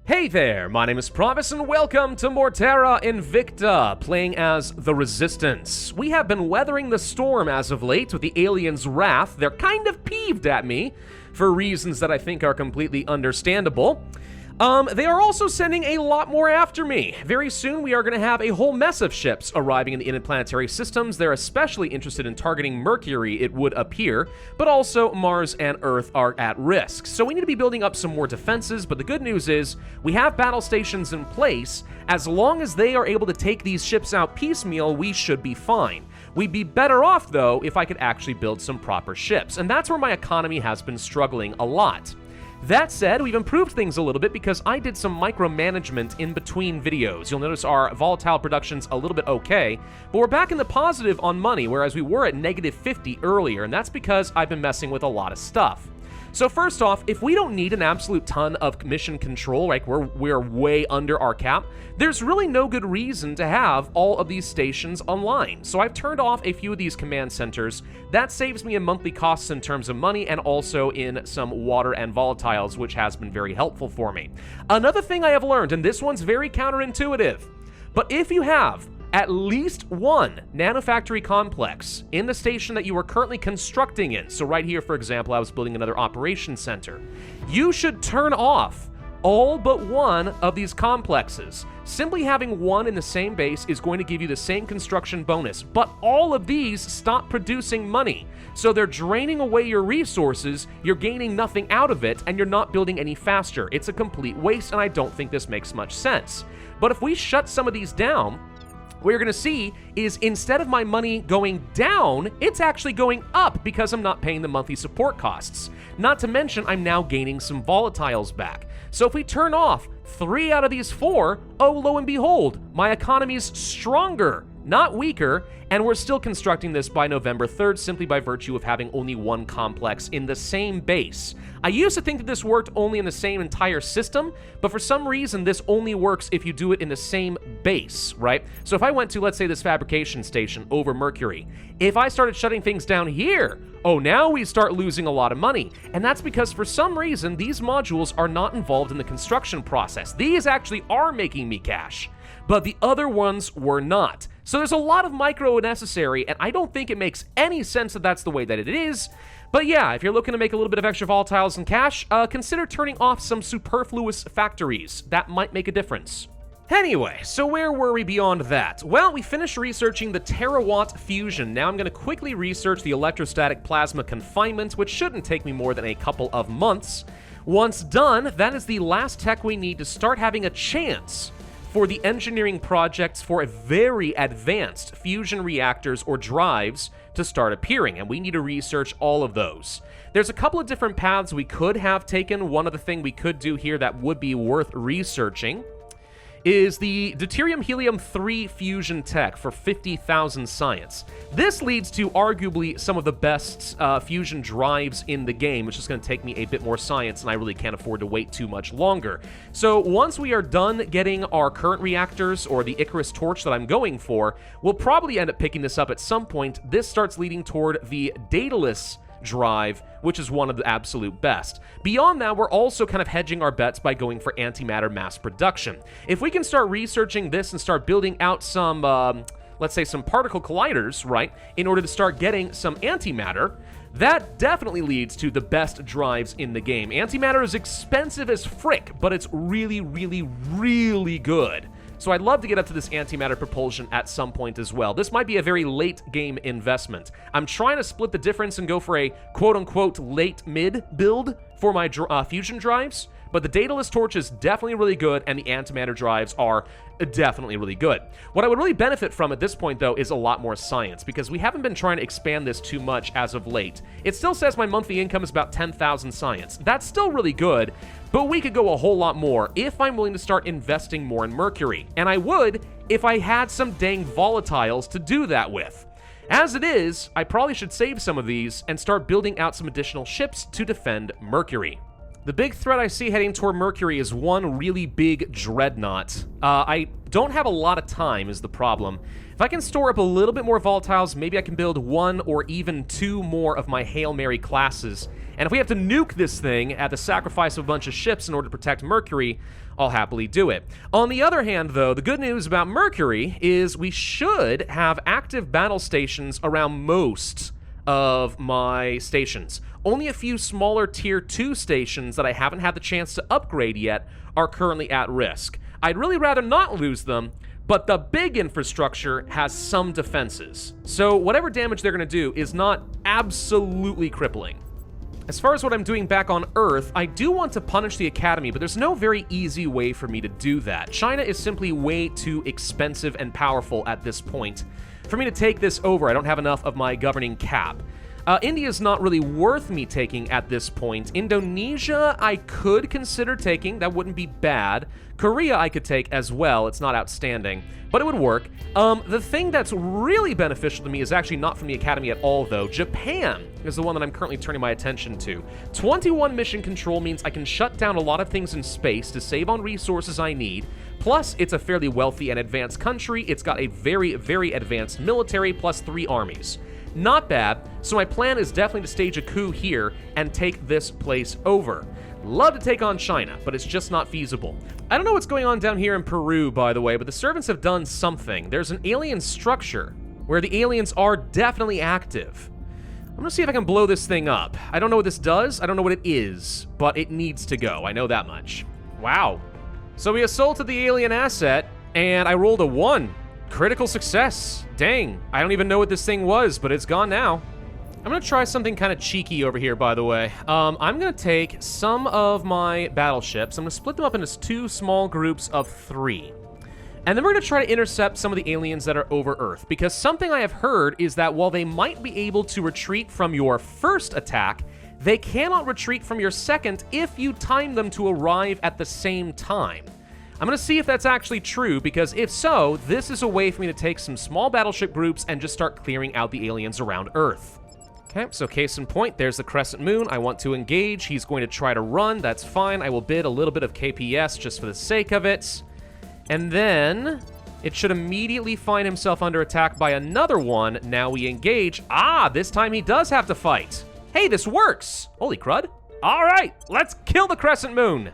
Hey there, my name is Pravus and welcome to more Terra Invicta, playing as the Resistance. We have been weathering the storm as of late with the aliens' wrath. They're kind of peeved at me for reasons that I think are completely understandable. They are also sending a lot more after me. Very soon we are going to have a whole mess of ships arriving in the interplanetary systems. They're especially interested in targeting Mercury, it would appear, but also Mars and Earth are at risk. So we need to be building up some more defenses, but the good news is we have battle stations in place. As long as they are able to take these ships out piecemeal, we should be fine. We'd be better off, though, if I could actually build some proper ships, and that's where my economy has been struggling a lot. That said, we've improved things a little bit because I did some micromanagement in between videos. You'll notice our volatile production's a little bit okay, but we're back in the positive on money, whereas we were at negative 50 earlier, and that's because I've been messing with a lot of stuff. So first off, if we don't need an absolute ton of mission control, like we're way under our cap, there's really no good reason to have all of these stations online. So I've turned off a few of these command centers. That saves me in monthly costs in terms of money and also in some water and volatiles, which has been very helpful for me. Another thing I have learned, and this one's very counterintuitive, but if you have at least one nanofactory complex in the station that you are currently constructing in, so right here, for example, I was building another operations center, you should turn off all but one of these complexes. Simply having one in the same base is going to give you the same construction bonus, but all of these stop producing money. So they're draining away your resources, you're gaining nothing out of it, and you're not building any faster. It's a complete waste, and I don't think this makes much sense. But if we shut some of these down, what you're going to see is instead of my money going down, it's actually going up because I'm not paying the monthly support costs. Not to mention, I'm now gaining some volatiles back. So if we turn off 3 out of these 4, oh, lo and behold, my economy's stronger, not weaker, and we're still constructing this by November 3rd simply by virtue of having only one complex in the same base. I used to think that this worked only in the same entire system, but for some reason this only works if you do it in the same base, right? So if I went to, let's say, this fabrication station over Mercury, if I started shutting things down here, oh, now we start losing a lot of money. And that's because for some reason these modules are not involved in the construction process. These actually are making me cash, but the other ones were not. So there's a lot of micro necessary, and I don't think it makes any sense that that's the way that it is. But yeah, if you're looking to make a little bit of extra volatiles and cash, consider turning off some superfluous factories. That might make a difference. Anyway, so where were we beyond that? Well, we finished researching the terawatt fusion. Now I'm going to quickly research the electrostatic plasma confinement, which shouldn't take me more than a couple of months. Once done, that is the last tech we need to start having a chance for the engineering projects for a very advanced fusion reactors or drives to start appearing, and we need to research all of those. There's a couple of different paths we could have taken. One other thing we could do here that would be worth researching is the deuterium-helium-3 fusion tech for 50,000 science. This leads to arguably some of the best fusion drives in the game, which is going to take me a bit more science, and I really can't afford to wait too much longer. So once we are done getting our current reactors, or the Icarus torch that I'm going for, we'll probably end up picking this up at some point. This starts leading toward the Daedalus drive, which is one of the absolute best. Beyond that, we're also kind of hedging our bets by going for antimatter mass production. If we can start researching this and start building out some, let's say some particle colliders, right, in order to start getting some antimatter, that definitely leads to the best drives in the game. Antimatter is expensive as frick, but it's really, really, really good. So I'd love to get up to this antimatter propulsion at some point as well. This might be a very late game investment. I'm trying to split the difference and go for a quote-unquote late-mid build for my fusion drives, but the Daedalus torch is definitely really good, and the antimatter drives are definitely really good. What I would really benefit from at this point, though, is a lot more science, because we haven't been trying to expand this too much as of late. It still says my monthly income is about 10,000 science. That's still really good, but we could go a whole lot more if I'm willing to start investing more in Mercury. And I would if I had some dang volatiles to do that with. As it is, I probably should save some of these and start building out some additional ships to defend Mercury. The big threat I see heading toward Mercury is one really big dreadnought. I don't have a lot of time is the problem. If I can store up a little bit more volatiles, maybe I can build 1 or even 2 more of my Hail Mary classes. And if we have to nuke this thing at the sacrifice of a bunch of ships in order to protect Mercury, I'll happily do it. On the other hand, though, the good news about Mercury is we should have active battle stations around most of my stations. Only a few smaller tier 2 stations that I haven't had the chance to upgrade yet are currently at risk. I'd really rather not lose them, but the big infrastructure has some defenses. So whatever damage they're going to do is not absolutely crippling. As far as what I'm doing back on Earth, I do want to punish the Academy, but there's no very easy way for me to do that. China is simply way too expensive and powerful at this point. For me to take this over, I don't have enough of my governing cap. India's not really worth me taking at this point. Indonesia, I could consider taking. That wouldn't be bad. Korea, I could take as well. It's not outstanding, but it would work. The thing that's really beneficial to me is actually not from the Academy at all, though. Japan is the one that I'm currently turning my attention to. 21 mission control means I can shut down a lot of things in space to save on resources I need. Plus, it's a fairly wealthy and advanced country. It's got a very, very advanced military plus 3 armies. Not bad, so my plan is definitely to stage a coup here and take this place over. Love to take on China, but it's just not feasible. I don't know what's going on down here in Peru, by the way, but the servants have done something. There's an alien structure where the aliens are definitely active. I'm gonna see if I can blow this thing up. I don't know what this does, I don't know what it is, but it needs to go, I know that much. Wow. So we assaulted the alien asset, and I rolled a 1. Critical success. Dang, I don't even know what this thing was, but it's gone now. I'm gonna try something kind of cheeky over here, by the way. I'm gonna take some of my battleships. I'm gonna split them up into 2 small groups of 3. And then we're gonna try to intercept some of the aliens that are over Earth, because something I have heard is that while they might be able to retreat from your first attack, they cannot retreat from your second if you time them to arrive at the same time. I'm going to see if that's actually true, because if so, this is a way for me to take some small battleship groups and just start clearing out the aliens around Earth. Okay, so case in point, there's the crescent moon. I want to engage. He's going to try to run. That's fine. I will bid a little bit of KPS just for the sake of it. And then it should immediately find himself under attack by another one. Now we engage. Ah, this time he does have to fight. Hey, this works. Holy crud. All right, let's kill the crescent moon.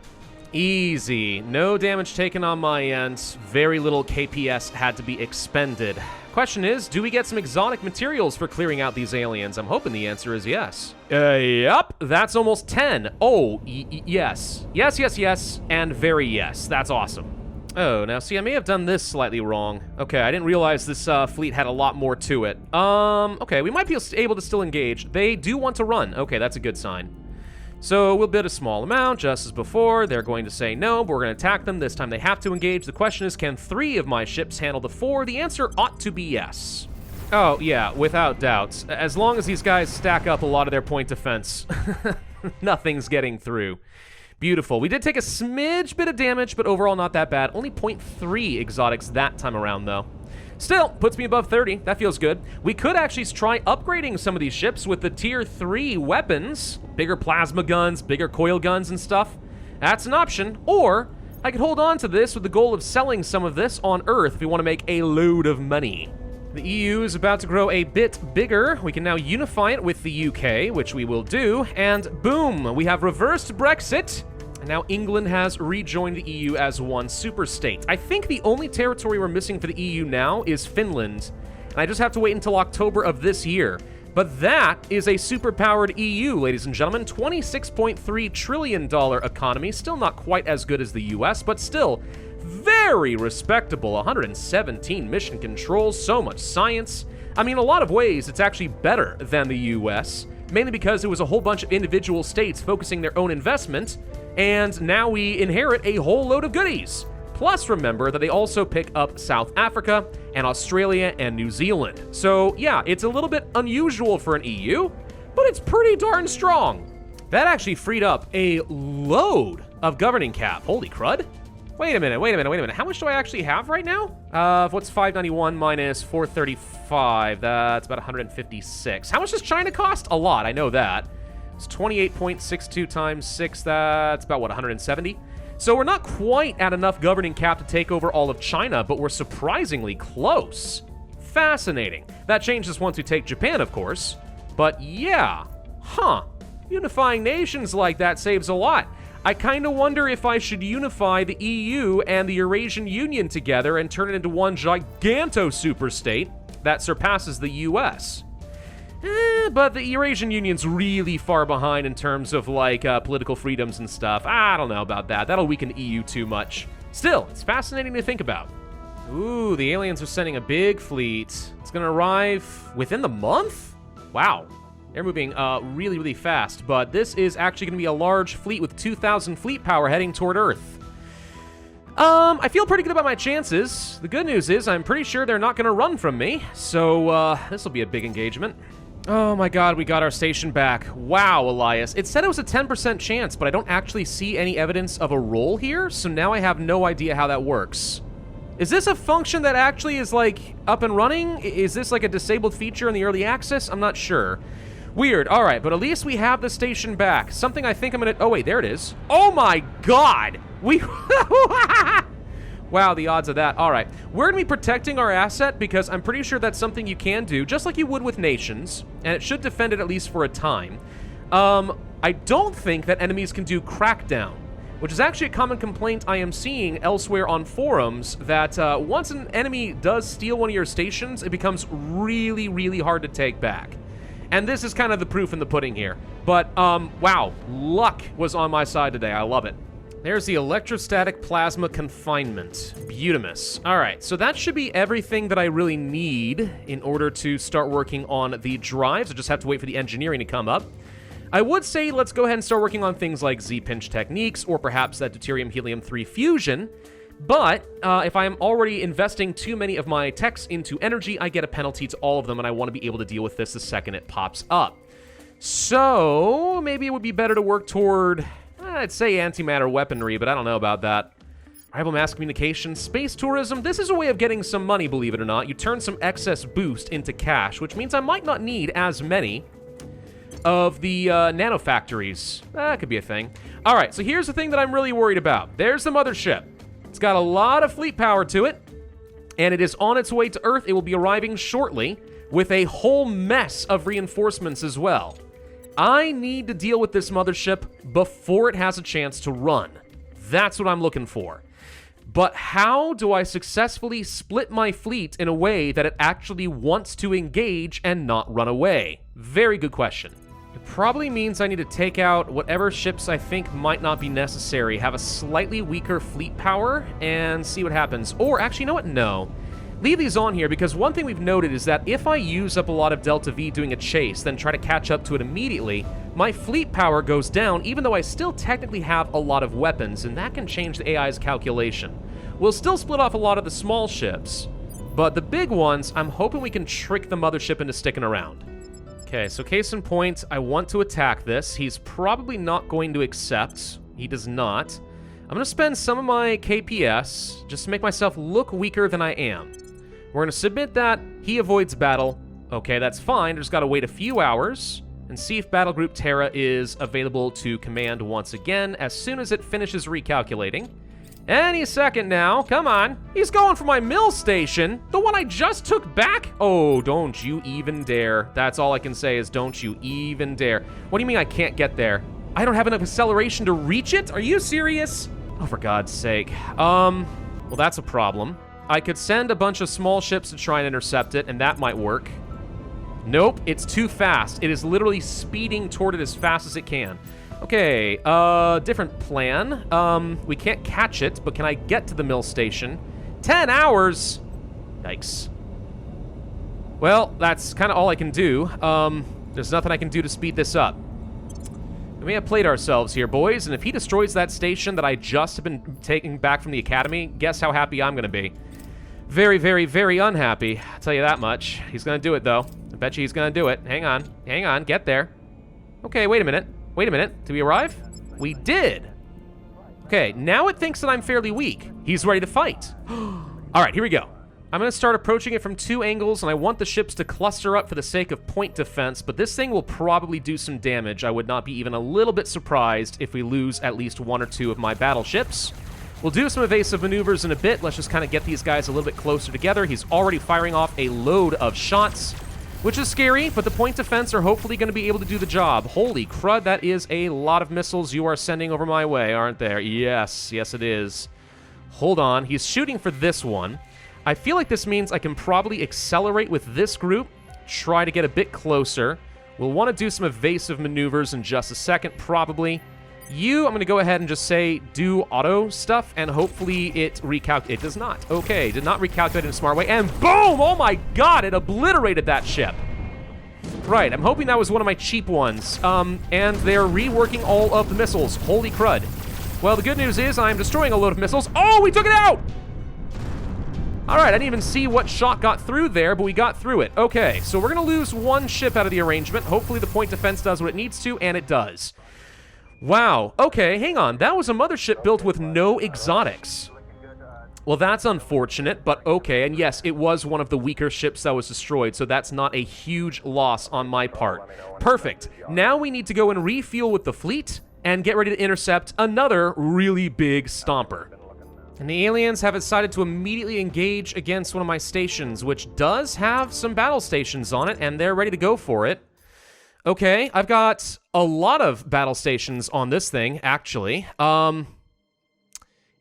Easy. No damage taken on my end. Very little KPS had to be expended. Question is, do we get some exotic materials for clearing out these aliens? I'm hoping the answer is yes. Yup. That's almost 10. Oh, yes. Yes, yes, yes, and very yes. That's awesome. Oh, now see, I may have done this slightly wrong. Okay, I didn't realize this fleet had a lot more to it. Okay, we might be able to still engage. They do want to run. Okay, that's a good sign. So we'll bid a small amount, just as before. They're going to say no, but we're going to attack them. This time they have to engage. The question is, can 3 of my ships handle the 4? The answer ought to be yes. Oh, yeah, without doubt. As long as these guys stack up a lot of their point defense, nothing's getting through. Beautiful. We did take a smidge bit of damage, but overall not that bad. Only 0.3 exotics that time around, though. Still, puts me above 30. That feels good. We could actually try upgrading some of these ships with the tier 3 weapons. Bigger plasma guns, bigger coil guns and stuff. That's an option. Or I could hold on to this with the goal of selling some of this on Earth if we want to make a load of money. The EU is about to grow a bit bigger. We can now unify it with the UK, which we will do. And boom, we have reversed Brexit. And now England has rejoined the EU as one superstate. I think the only territory we're missing for the EU now is Finland. And I just have to wait until October of this year. But that is a superpowered EU, ladies and gentlemen. $26.3 trillion economy. Still not quite as good as the US, but still very respectable. 117 mission controls, so much science. I mean, in a lot of ways, it's actually better than the US. Mainly because it was a whole bunch of individual states focusing their own investment. And now we inherit a whole load of goodies. Plus, remember that they also pick up South Africa and Australia and New Zealand. So, yeah, it's a little bit unusual for an EU, but it's pretty darn strong. That actually freed up a load of governing cap. Holy crud. Wait a minute. How much do I actually have right now? What's 591 minus 435? That's about 156. How much does China cost? A lot, I know that. It's 28.62 times 6, that's about, what, 170? So we're not quite at enough governing cap to take over all of China, but we're surprisingly close. Fascinating. That changes once we take Japan, of course. But yeah, unifying nations like that saves a lot. I kind of wonder if I should unify the EU and the Eurasian Union together and turn it into one giganto superstate that surpasses the US. But the Eurasian Union's really far behind in terms of, like, political freedoms and stuff. I don't know about that. That'll weaken the EU too much. Still, it's fascinating to think about. Ooh, the aliens are sending a big fleet. It's gonna arrive within the month? Wow. They're moving really, really fast. But this is actually gonna be a large fleet with 2,000 fleet power heading toward Earth. I feel pretty good about my chances. The good news is I'm pretty sure they're not gonna run from me. So, this will be a big engagement. Oh my god, we got our station back. Wow, Elias. It said it was a 10% chance, but I don't actually see any evidence of a roll here, so now I have no idea how that works. Is this a function that actually is, like, up and running? Is this, like, a disabled feature in the early access? I'm not sure. Weird. All right, but at least we have the station back. Something I think I'm gonna... Oh, wait, there it is. Oh my god! We... Wow, the odds of that. All right. We're going to be protecting our asset because I'm pretty sure that's something you can do, just like you would with nations, and it should defend it at least for a time. I don't think that enemies can do crackdown, which is actually a common complaint I am seeing elsewhere on forums, that once an enemy does steal one of your stations, it becomes really, really hard to take back. And this is kind of the proof in the pudding here. But, wow, luck was on my side today. I love it. There's the electrostatic plasma confinement. Beautimus. All right, so that should be everything that I really need in order to start working on the drives. I just have to wait for the engineering to come up. I would say let's go ahead and start working on things like Z-pinch techniques or perhaps that deuterium-helium-3 fusion. But if I am already investing too many of my techs into energy, I get a penalty to all of them, and I want to be able to deal with this the second it pops up. So maybe it would be better to work toward... I'd say antimatter weaponry, but I don't know about that. Rival mass communication, space tourism. This is a way of getting some money, believe it or not. You turn some excess boost into cash, which means I might not need as many of the nanofactories. That could be a thing. All right, so here's the thing that I'm really worried about. There's the mothership. It's got a lot of fleet power to it, and it is on its way to Earth. It will be arriving shortly with a whole mess of reinforcements as well. I need to deal with this mothership before it has a chance to run. That's what I'm looking for. But how do I successfully split my fleet in a way that it actually wants to engage and not run away? Very good question. It probably means I need to take out whatever ships I think might not be necessary, have a slightly weaker fleet power, and see what happens. Or actually, you know what? No. Leave these on here because one thing we've noted is that if I use up a lot of Delta V doing a chase, then try to catch up to it immediately, my fleet power goes down even though I still technically have a lot of weapons, and that can change the AI's calculation. We'll still split off a lot of the small ships, but the big ones, I'm hoping we can trick the mothership into sticking around. Okay, so case in point, I want to attack this. He's probably not going to accept. He does not. I'm going to spend some of my KPS just to make myself look weaker than I am. We're going to submit that. He avoids battle. Okay, that's fine. Just got to wait a few hours and see if Battle Group Terra is available to command once again as soon as it finishes recalculating. Any second now. Come on. He's going for my mill station. The one I just took back? Oh, don't you even dare. That's all I can say is don't you even dare. What do you mean I can't get there? I don't have enough acceleration to reach it? Are you serious? Oh, for God's sake. Well, that's a problem. I could send a bunch of small ships to try and intercept it, and that might work. Nope, it's too fast. It is literally speeding toward it as fast as it can. Okay, different plan. We can't catch it, but can I get to the mill station? 10 hours? Yikes. Well, that's kind of all I can do. There's nothing I can do to speed this up. We may have played ourselves here, boys, and if he destroys that station that I just have been taking back from the Academy, guess how happy I'm going to be. Very, very, very unhappy. I'll tell you that much. He's going to do it, though. I bet you he's going to do it. Hang on, get there. Okay, wait a minute. Did we arrive? We did. Okay, now it thinks that I'm fairly weak. He's ready to fight. All right, here we go. I'm going to start approaching it from 2 angles, and I want the ships to cluster up for the sake of point defense, but this thing will probably do some damage. I would not be even a little bit surprised if we lose at least 1 or 2 of my battleships. We'll do some evasive maneuvers in a bit. Let's just kind of get these guys a little bit closer together. He's already firing off a load of shots, which is scary, but the point defense are hopefully going to be able to do the job. Holy crud, that is a lot of missiles you are sending over my way, aren't there? Yes, yes it is. Hold on, he's shooting for this one. I feel like this means I can probably accelerate with this group, try to get a bit closer. We'll want to do some evasive maneuvers in just a second, probably. I'm going to go ahead and just say do auto stuff, and hopefully it recalculates. It does not. Okay, did not recalculate in a smart way, and boom! Oh my god, it obliterated that ship. Right, I'm hoping that was one of my cheap ones. And they're reworking all of the missiles. Holy crud. Well, the good news is I'm destroying a load of missiles. Oh, we took it out! Alright, I didn't even see what shot got through there, but we got through it. Okay, so we're going to lose 1 ship out of the arrangement. Hopefully the point defense does what it needs to, and it does. Wow, okay, hang on. That was a mothership built with no exotics. Well, that's unfortunate, but okay. And yes, it was one of the weaker ships that was destroyed, so that's not a huge loss on my part. Perfect. Now we need to go and refuel with the fleet and get ready to intercept another really big stomper. And the aliens have decided to immediately engage against one of my stations, which does have some battle stations on it, and they're ready to go for it. Okay, I've got a lot of battle stations on this thing, actually.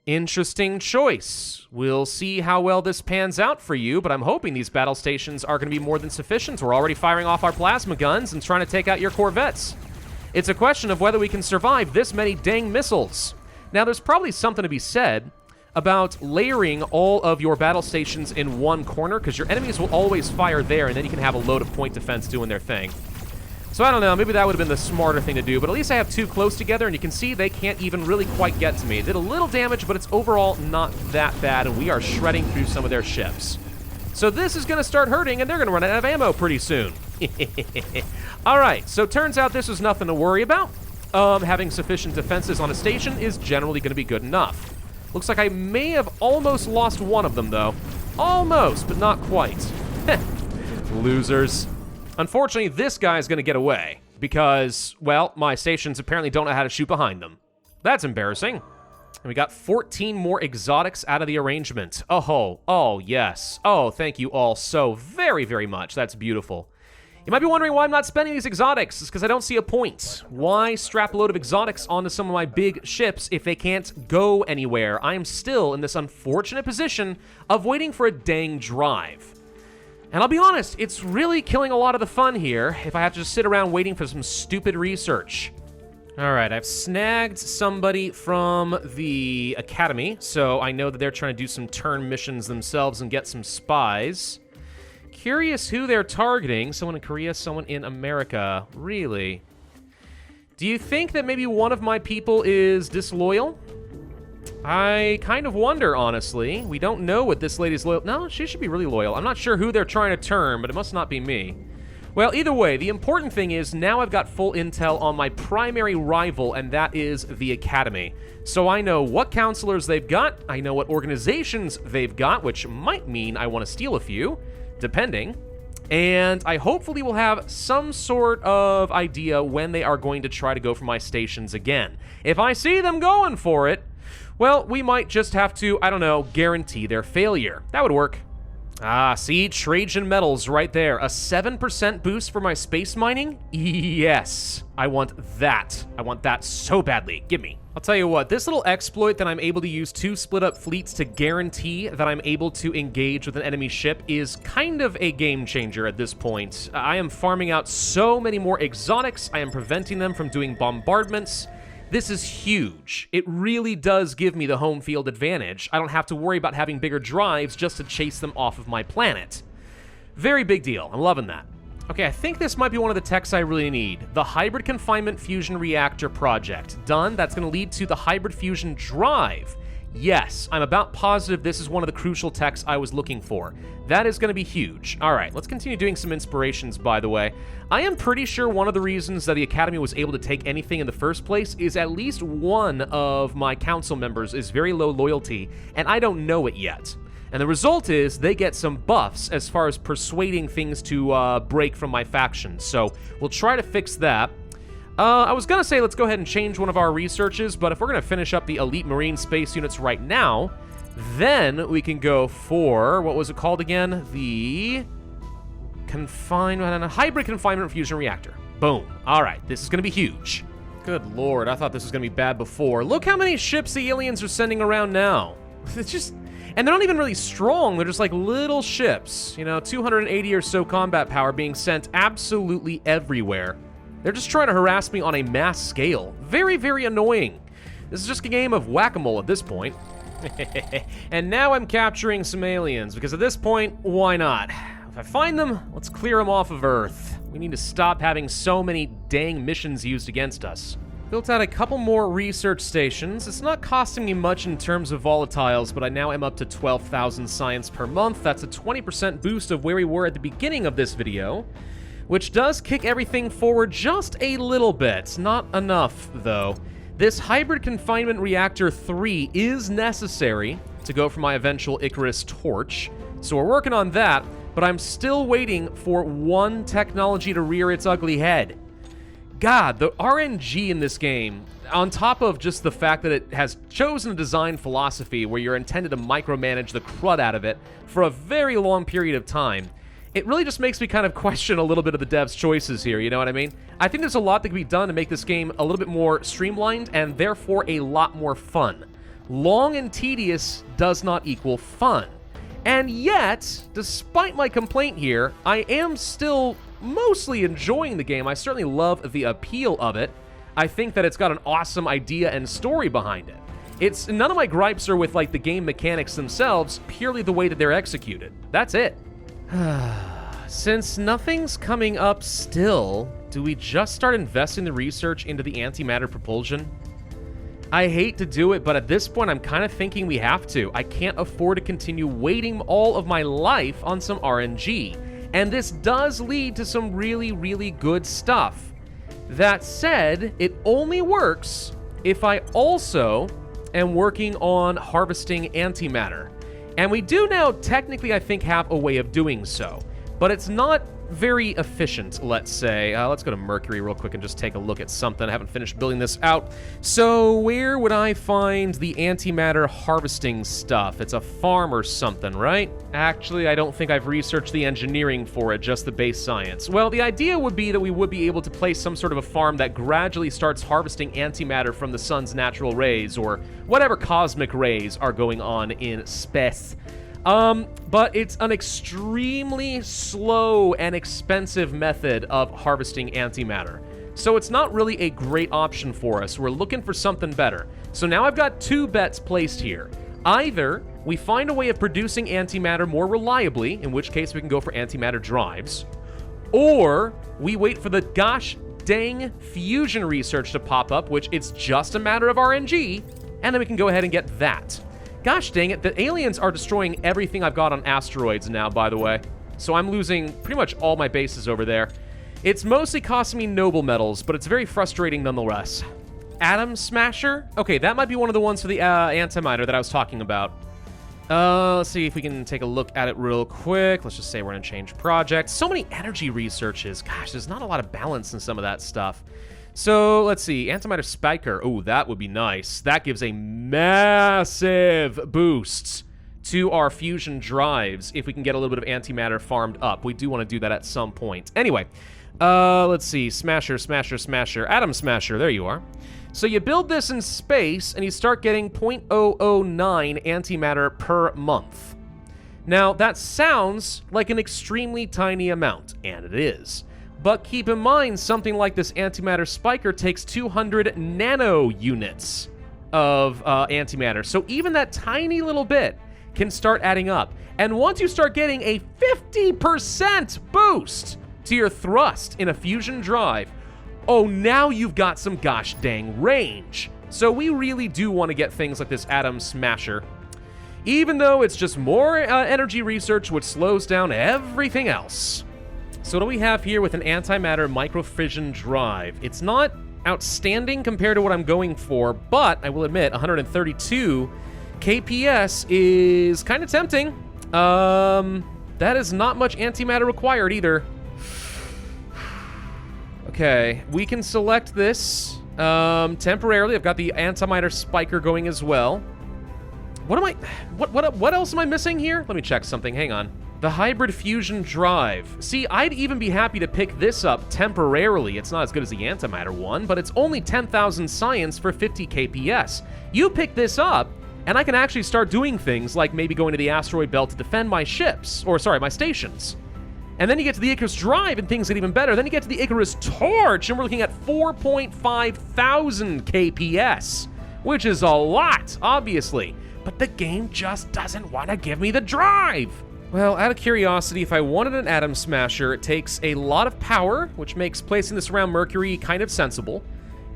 Interesting choice. We'll see how well this pans out for you, but I'm hoping these battle stations are going to be more than sufficient. We're already firing off our plasma guns and trying to take out your corvettes. It's a question of whether we can survive this many dang missiles. Now, there's probably something to be said about layering all of your battle stations in one corner, because your enemies will always fire there, and then you can have a load of point defense doing their thing. So I don't know, maybe that would have been the smarter thing to do, but at least I have 2 close together, and you can see they can't even really quite get to me. It did a little damage, but it's overall not that bad, and we are shredding through some of their ships. So this is going to start hurting, and they're going to run out of ammo pretty soon. Alright, so turns out this was nothing to worry about. Having sufficient defenses on a station is generally going to be good enough. Looks like I may have almost lost one of them, though. Almost, but not quite. Losers. Unfortunately, this guy's going to get away because, well, my stations apparently don't know how to shoot behind them. That's embarrassing. And we got 14 more exotics out of the arrangement. Oh, yes. Oh, thank you all so very, very much. That's beautiful. You might be wondering why I'm not spending these exotics. It's because I don't see a point. Why strap a load of exotics onto some of my big ships if they can't go anywhere? I am still in this unfortunate position of waiting for a dang drive. And I'll be honest, it's really killing a lot of the fun here if I have to just sit around waiting for some stupid research. Alright, I've snagged somebody from the academy, so I know that they're trying to do some turn missions themselves and get some spies. Curious who they're targeting. Someone in Korea, someone in America. Really? Do you think that maybe one of my people is disloyal? I kind of wonder, honestly. We don't know what this lady's loyal. No, she should be really loyal. I'm not sure who they're trying to turn, but it must not be me. Well, either way, the important thing is now I've got full intel on my primary rival, and that is the Academy. So I know what counselors they've got, I know what organizations they've got, which might mean I want to steal a few, depending. And I hopefully will have some sort of idea when they are going to try to go for my stations again. If I see them going for it, well, we might just have to, I don't know, guarantee their failure. That would work. Ah, see? Trajan metals right there. A 7% boost for my space mining? Yes. I want that. I want that so badly. Give me. I'll tell you what, this little exploit that I'm able to use 2 split up fleets to guarantee that I'm able to engage with an enemy ship is kind of a game changer at this point. I am farming out so many more exotics. I am preventing them from doing bombardments. This is huge. It really does give me the home field advantage. I don't have to worry about having bigger drives just to chase them off of my planet. Very big deal. I'm loving that. Okay, I think this might be one of the techs I really need. The Hybrid Confinement Fusion Reactor project. Done. That's going to lead to the Hybrid Fusion Drive. Yes, I'm about positive this is one of the crucial techs I was looking for. That is going to be huge. All right, let's continue doing some inspirations, by the way. I am pretty sure one of the reasons that the Academy was able to take anything in the first place is at least one of my council members is very low loyalty, and I don't know it yet. And the result is they get some buffs as far as persuading things to break from my faction. So we'll try to fix that. I was going to say let's go ahead and change one of our researches, but if we're going to finish up the elite marine space units right now, then we can go for, what was it called again? The hybrid confinement fusion reactor. Boom. All right, this is going to be huge. Good lord, I thought this was going to be bad before. Look how many ships the aliens are sending around now. It's just... And they're not even really strong, they're just like little ships. You know, 280 or so combat power being sent absolutely everywhere. They're just trying to harass me on a mass scale. Very, very annoying. This is just a game of whack-a-mole at this point. And now I'm capturing some aliens, because at this point, why not? If I find them, let's clear them off of Earth. We need to stop having so many dang missions used against us. Built out a couple more research stations. It's not costing me much in terms of volatiles, but I now am up to 12,000 science per month. That's a 20% boost of where we were at the beginning of this video, which does kick everything forward just a little bit. Not enough, though. This hybrid confinement reactor 3 is necessary to go for my eventual Icarus torch, so we're working on that, but I'm still waiting for one technology to rear its ugly head. God, the RNG in this game, on top of just the fact that it has chosen a design philosophy where you're intended to micromanage the crud out of it for a very long period of time, it really just makes me kind of question a little bit of the devs' choices here, you know what I mean? I think there's a lot that can be done to make this game a little bit more streamlined and therefore a lot more fun. Long and tedious does not equal fun. And yet, despite my complaint here, I am still mostly enjoying the game. I certainly love the appeal of it. I think that it's got an awesome idea and story behind it. None of my gripes are with like the game mechanics themselves, purely the way that they're executed. That's it. Since nothing's coming up still, do we just start investing the research into the antimatter propulsion? I hate to do it, but at this point I'm kind of thinking we have to. I can't afford to continue waiting all of my life on some RNG. And this does lead to some really, really good stuff. That said, it only works if I also am working on harvesting antimatter. And we do now technically, I think, have a way of doing so. But it's not very efficient, let's say. Let's go to Mercury real quick and just take a look at something. I haven't finished building this out. So where would I find the antimatter harvesting stuff? It's a farm or something, right? Actually, I don't think I've researched the engineering for it, just the base science. Well, the idea would be that we would be able to place some sort of a farm that gradually starts harvesting antimatter from the sun's natural rays, or whatever cosmic rays are going on in space. But it's an extremely slow and expensive method of harvesting antimatter. So it's not really a great option for us. We're looking for something better. So now I've got two bets placed here. Either we find a way of producing antimatter more reliably, in which case we can go for antimatter drives, or we wait for the gosh dang fusion research to pop up, which it's just a matter of RNG, and then we can go ahead and get that. Gosh dang it, the aliens are destroying everything I've got on asteroids now, by the way. So I'm losing pretty much all my bases over there. It's mostly costing me noble metals, but it's very frustrating nonetheless. Atom Smasher? Okay, that might be one of the ones for the antimatter that I was talking about. Let's see if we can take a look at it real quick. Let's just say we're gonna change project. So many energy researches. Gosh, there's not a lot of balance in some of that stuff. So, let's see, antimatter spiker. Oh, that would be nice. That gives a massive boost to our fusion drives if we can get a little bit of antimatter farmed up. We do want to do that at some point. Anyway, let's see, Smasher, Smasher, Smasher, Atom Smasher, there you are. So you build this in space, and you start getting 0.009 antimatter per month. Now, that sounds like an extremely tiny amount, and it is. But keep in mind, something like this antimatter spiker takes 200 nano units of antimatter. So even that tiny little bit can start adding up. And once you start getting a 50% boost to your thrust in a fusion drive, oh, now you've got some gosh dang range. So we really do want to get things like this Atom Smasher, even though it's just more energy research, which slows down everything else. So what do we have here with an antimatter microfission drive? It's not outstanding compared to what I'm going for, but I will admit 132 KPS is kind of tempting. That is not much antimatter required either. Okay, we can select this temporarily. I've got the antimatter spiker going as well. What else am I missing here? Let me check something. Hang on. The hybrid fusion drive. See, I'd even be happy to pick this up temporarily. It's not as good as the antimatter one, but it's only 10,000 science for 50 KPS. You pick this up, and I can actually start doing things like maybe going to the asteroid belt to defend my ships, or sorry, my stations. And then you get to the Icarus drive and things get even better. Then you get to the Icarus torch and we're looking at 4.5 thousand KPS, which is a lot, obviously. But the game just doesn't want to give me the drive. Well, out of curiosity, if I wanted an atom smasher, it takes a lot of power, which makes placing this around Mercury kind of sensible.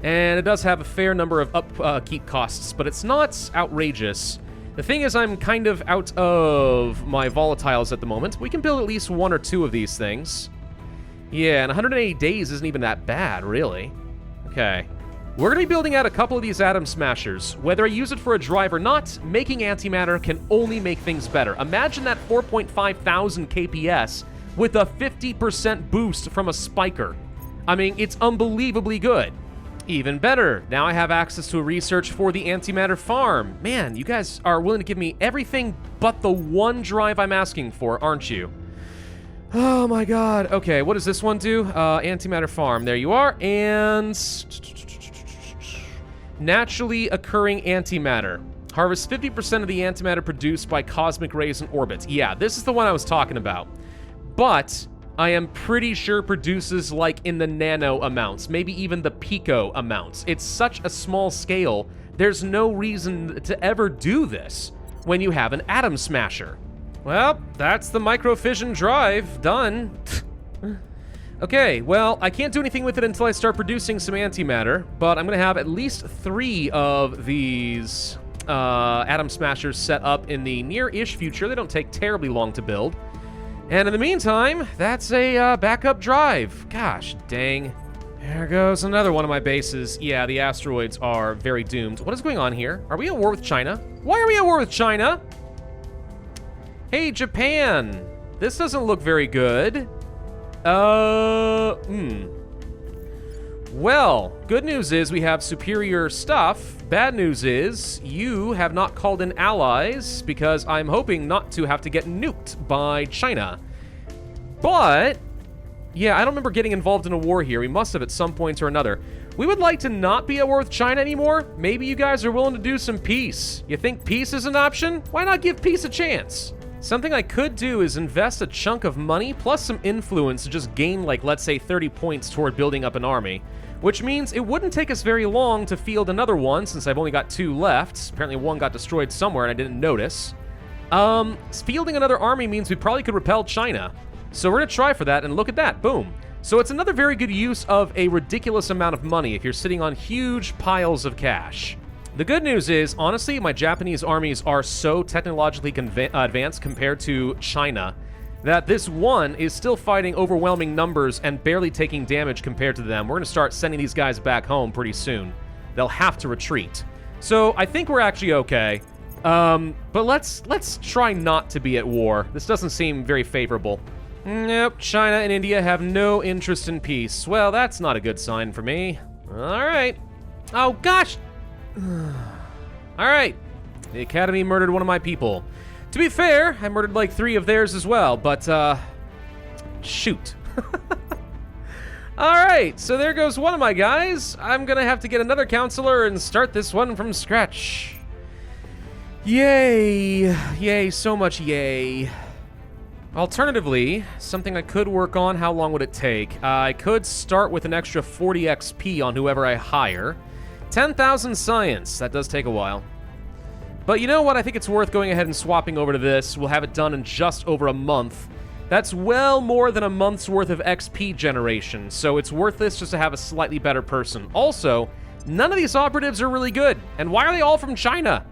And it does have a fair number of upkeep costs, but it's not outrageous. The thing is, I'm kind of out of my volatiles at the moment. We can build at least one or two of these things. Yeah, and 180 days isn't even that bad, really. Okay. We're going to be building out a couple of these atom smashers. Whether I use it for a drive or not, making antimatter can only make things better. Imagine that 4.5 thousand KPS with a 50% boost from a spiker. I mean, it's unbelievably good. Even better, now I have access to a research for the antimatter farm. Man, you guys are willing to give me everything but the one drive I'm asking for, aren't you? Oh my god. Okay, what does this one do? Antimatter farm, there you are. And naturally occurring antimatter. Harvest 50% of the antimatter produced by cosmic rays in orbit. Yeah, this is the one I was talking about. But I am pretty sure produces like in the nano amounts, maybe even the pico amounts. It's such a small scale, there's no reason to ever do this when you have an atom smasher. Well, that's the microfission drive, done. Okay, well, I can't do anything with it until I start producing some antimatter, but I'm gonna have at least 3 of these atom smashers set up in the near-ish future. They don't take terribly long to build. And in the meantime, that's a backup drive. Gosh dang. There goes another one of my bases. Yeah, the asteroids are very doomed. What is going on here? Are we at war with China? Why are we at war with China? Hey, Japan. This doesn't look very good. Well, good news is we have superior stuff. Bad news is you have not called in allies because I'm hoping not to have to get nuked by China. But, yeah, I don't remember getting involved in a war here. We must have at some point or another. We would like to not be at war with China anymore. Maybe you guys are willing to do some peace. You think peace is an option? Why not give peace a chance? Something I could do is invest a chunk of money plus some influence to just gain, like, let's say 30 points toward building up an army. Which means it wouldn't take us very long to field another one, since I've only got 2 left. Apparently one got destroyed somewhere and I didn't notice. Fielding another army means we probably could repel China. So we're gonna try for that, and look at that, boom. So it's another very good use of a ridiculous amount of money if you're sitting on huge piles of cash. The good news is, honestly, my Japanese armies are so technologically advanced compared to China that this one is still fighting overwhelming numbers and barely taking damage compared to them. We're going to start sending these guys back home pretty soon. They'll have to retreat. So I think we're actually okay. But let's try not to be at war. This doesn't seem very favorable. Nope, China and India have no interest in peace. Well, that's not a good sign for me. All right. Oh, gosh. All right. The Academy murdered one of my people. To be fair, I murdered like 3 of theirs as well, but, shoot. Alright, so there goes one of my guys. I'm gonna have to get another counselor and start this one from scratch. Yay. Yay, so much yay. Alternatively, something I could work on, how long would it take? I could start with an extra 40 XP on whoever I hire. 10,000 science, that does take a while. But you know what? I think it's worth going ahead and swapping over to this. We'll have it done in just over a month. That's well more than a month's worth of XP generation, so it's worth this just to have a slightly better person. Also, none of these operatives are really good. And why are they all from China?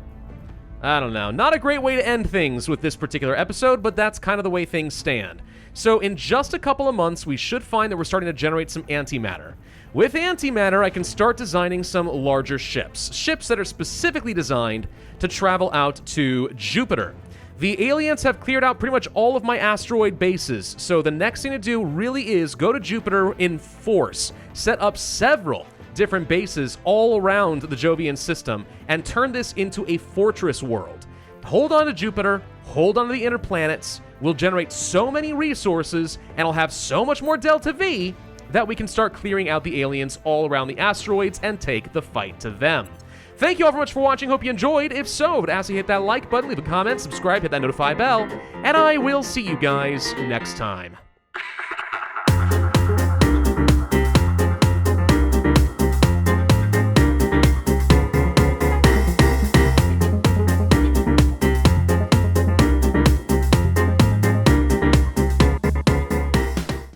I don't know. Not a great way to end things with this particular episode, but that's kind of the way things stand. So in just a couple of months, we should find that we're starting to generate some antimatter. With antimatter, I can start designing some larger ships. Ships that are specifically designed to travel out to Jupiter. The aliens have cleared out pretty much all of my asteroid bases, so the next thing to do really is go to Jupiter in force, set up several different bases all around the Jovian system, and turn this into a fortress world. Hold on to Jupiter, hold on to the inner planets, we'll generate so many resources, and I'll have so much more Delta V that we can start clearing out the aliens all around the asteroids and take the fight to them. Thank you all very much for watching, hope you enjoyed. If so, I would ask you to hit that like button, leave a comment, subscribe, hit that notify bell, and I will see you guys next time.